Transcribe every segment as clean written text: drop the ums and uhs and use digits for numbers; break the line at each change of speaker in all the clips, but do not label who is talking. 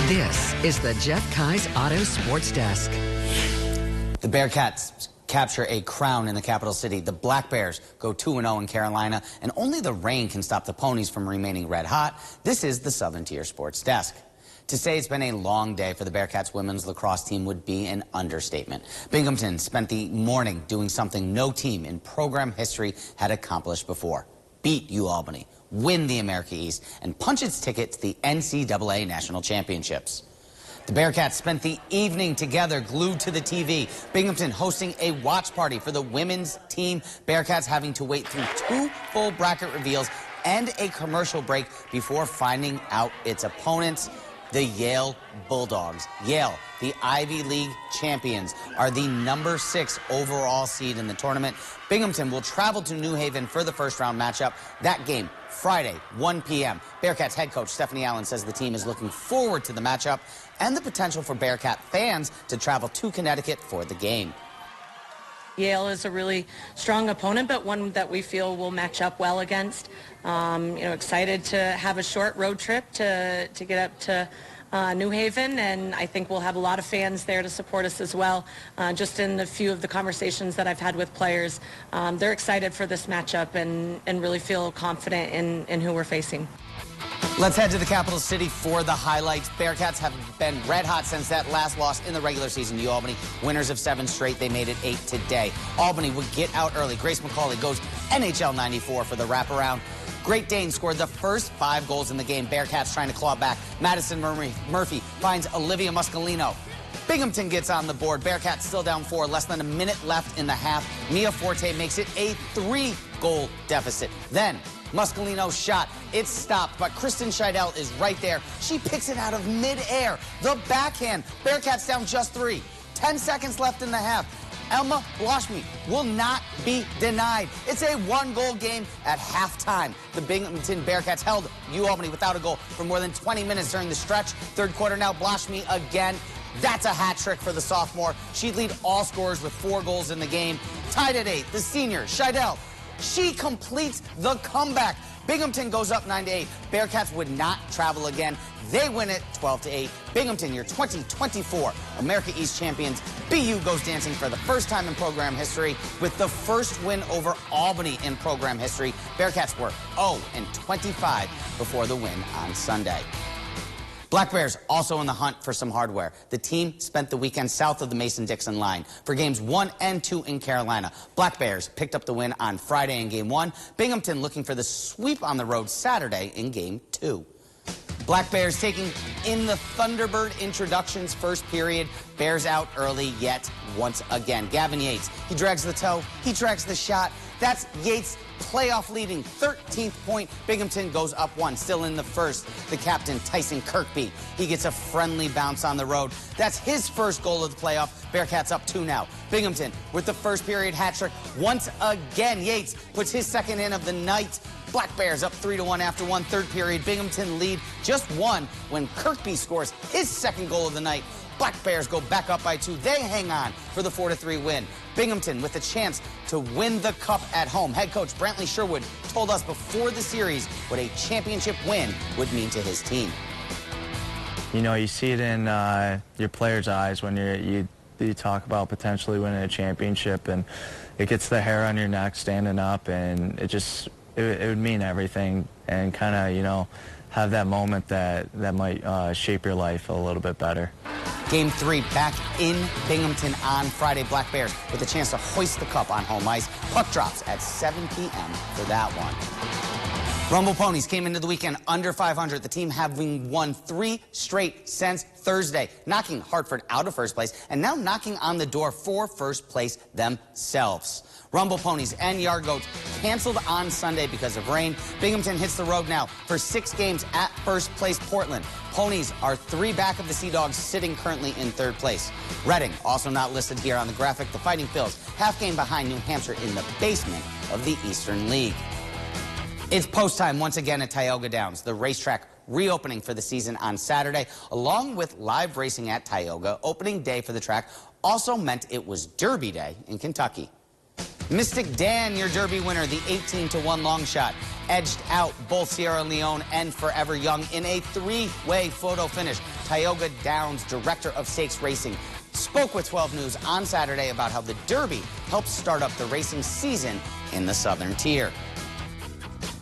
This is the Jeff Kai's Auto Sports Desk.
The Bearcats capture a crown in the capital city. The Black Bears go 2-0 in Carolina, and only the rain can stop the Ponies from remaining red hot. This is the Southern Tier Sports Desk. To say it's been a long day for the Bearcats women's lacrosse team would be an understatement. Binghamton spent the morning doing something no team in program history had accomplished before. Beat UAlbany, win the America East, and punch its ticket to the NCAA National Championships. The Bearcats spent the evening together glued to the TV. Binghamton hosting a watch party for the women's team. Bearcats having to wait through 2 full bracket reveals and a commercial break before finding out its opponents. The Yale Bulldogs. Yale, the Ivy League champions, are the number 6 overall seed in the tournament. Binghamton will travel to New Haven for the first round matchup. That game, Friday, 1 p.m. Bearcats head coach Stephanie Allen says the team is looking forward to the matchup and the potential for Bearcat fans to travel to Connecticut for the game.
Yale is a really strong opponent, but one that we feel will match up well against. Excited to have a short road trip to get up to New Haven, and I think we'll have a lot of fans there to support us as well. Just in the few of the conversations that I've had with players, they're excited for this matchup and really feel confident in who we're facing.
Let's head to the capital city for the highlights. Bearcats have been red hot since that last loss in the regular season to UAlbany. Winners of 7 straight. They made it 8 today. Albany would get out early. Grace McCauley goes NHL 94 for the wraparound. Great Dane scored the first 5 goals in the game. Bearcats trying to claw back. Madison Murphy finds Olivia Muscolino. Binghamton gets on the board. Bearcats still down 4, less than a minute left in the half. Mia Forte makes it a 3-goal deficit. Then Muscolino's shot, it's stopped, but Kristen Scheidel is right there. She picks it out of midair. The backhand. Bearcats down just 3. 10 seconds left in the half. Elma Blashmi will not be denied. It's a 1-goal game at halftime. The Binghamton Bearcats held UAlbany without a goal for more than 20 minutes during the stretch. Third quarter now, Blashmi again. That's a hat trick for the sophomore. She'd lead all scorers with 4 goals in the game. Tied at 8, the senior, Scheidel. She completes the comeback. Binghamton goes up 9-8. Bearcats would not travel again. They win it 12-8. Binghamton, your 2024 America East champions. BU goes dancing for the first time in program history with the first win over Albany in program history. Bearcats were 0-25 before the win on Sunday. Black Bears also in the hunt for some hardware. The team spent the weekend south of the Mason-Dixie line for games 1 and 2 in Carolina. Black Bears picked up the win on Friday in game 1. Binghamton looking for the sweep on the road Saturday in game 2. Black Bears taking in the Thunderbird introductions first period. Bears out early yet once again. Gavin Yates, he drags the toe, he drags the shot. That's Yates' playoff leading 13th point. Binghamton goes up 1, still in the first. The captain, Tyson Kirkby, he gets a friendly bounce on the road. That's his first goal of the playoff. Bearcats up 2 now. Binghamton with the first period hat trick. Once again, Yates puts his second in of the night. Black Bears up 3-1 after 1 third period. Binghamton lead just 1 when Kirkby scores his second goal of the night. Black Bears go back up by 2. They hang on for the 4-3 win. Binghamton with a chance to win the cup at home. Head coach Brantley Sherwood told us before the series what a championship win would mean to his team.
You know, you see it in your players' eyes when you talk about potentially winning a championship, and it gets the hair on your neck standing up, and it would mean everything, and kind of, have that moment that might shape your life a little bit better.
Game 3 back in Binghamton on Friday. Black Bears with a chance to hoist the cup on home ice. Puck drops at 7 p.m. for that one. Rumble Ponies came into the weekend under 500. The team having won 3 straight since Thursday, knocking Hartford out of first place and now knocking on the door for first place themselves. Rumble Ponies and Yard Goats canceled on Sunday because of rain. Binghamton hits the road now for 6 games at first place Portland. Ponies are 3 back of the Sea Dogs, sitting currently in 3rd place. Reading, also not listed here on the graphic. The Fighting Phils, half game behind New Hampshire in the basement of the Eastern League. It's post time once again at Tioga Downs, the racetrack reopening for the season on Saturday, along with live racing at Tioga. Opening day for the track also meant it was Derby Day in Kentucky. Mystic Dan, your Derby winner, the 18-1 long shot, edged out both Sierra Leone and Forever Young in a three-way photo finish. Tioga Downs, director of Stakes Racing, spoke with 12 News on Saturday about how the Derby helps start up the racing season in the Southern Tier.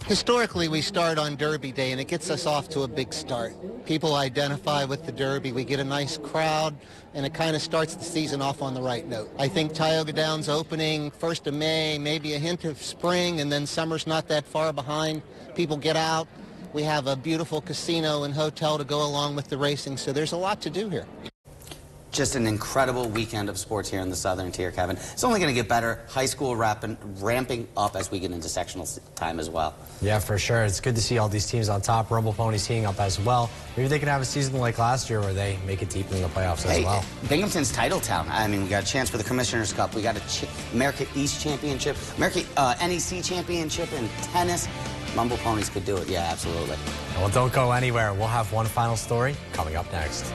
Historically, we start on Derby Day, and it gets us off to a big start. People identify with the Derby. We get a nice crowd, and it kind of starts the season off on the right note. I think Tioga Downs opening 1st of May, maybe a hint of spring, and then summer's not that far behind. People get out. We have a beautiful casino and hotel to go along with the racing, so there's a lot to do here.
Just an incredible weekend of sports here in the Southern Tier, Kevin. It's only going to get better. High school ramping up as we get into sectional time as well.
Yeah, for sure. It's good to see all these teams on top. Rumble Ponies heating up as well. Maybe they can have a season like last year where they make it deep in the playoffs as well.
Binghamton's title town. I mean, we got a chance for the Commissioner's Cup. We got a America East Championship, America NEC Championship in tennis. Rumble Ponies could do it. Yeah, absolutely.
Well, don't go anywhere. We'll have one final story coming up next.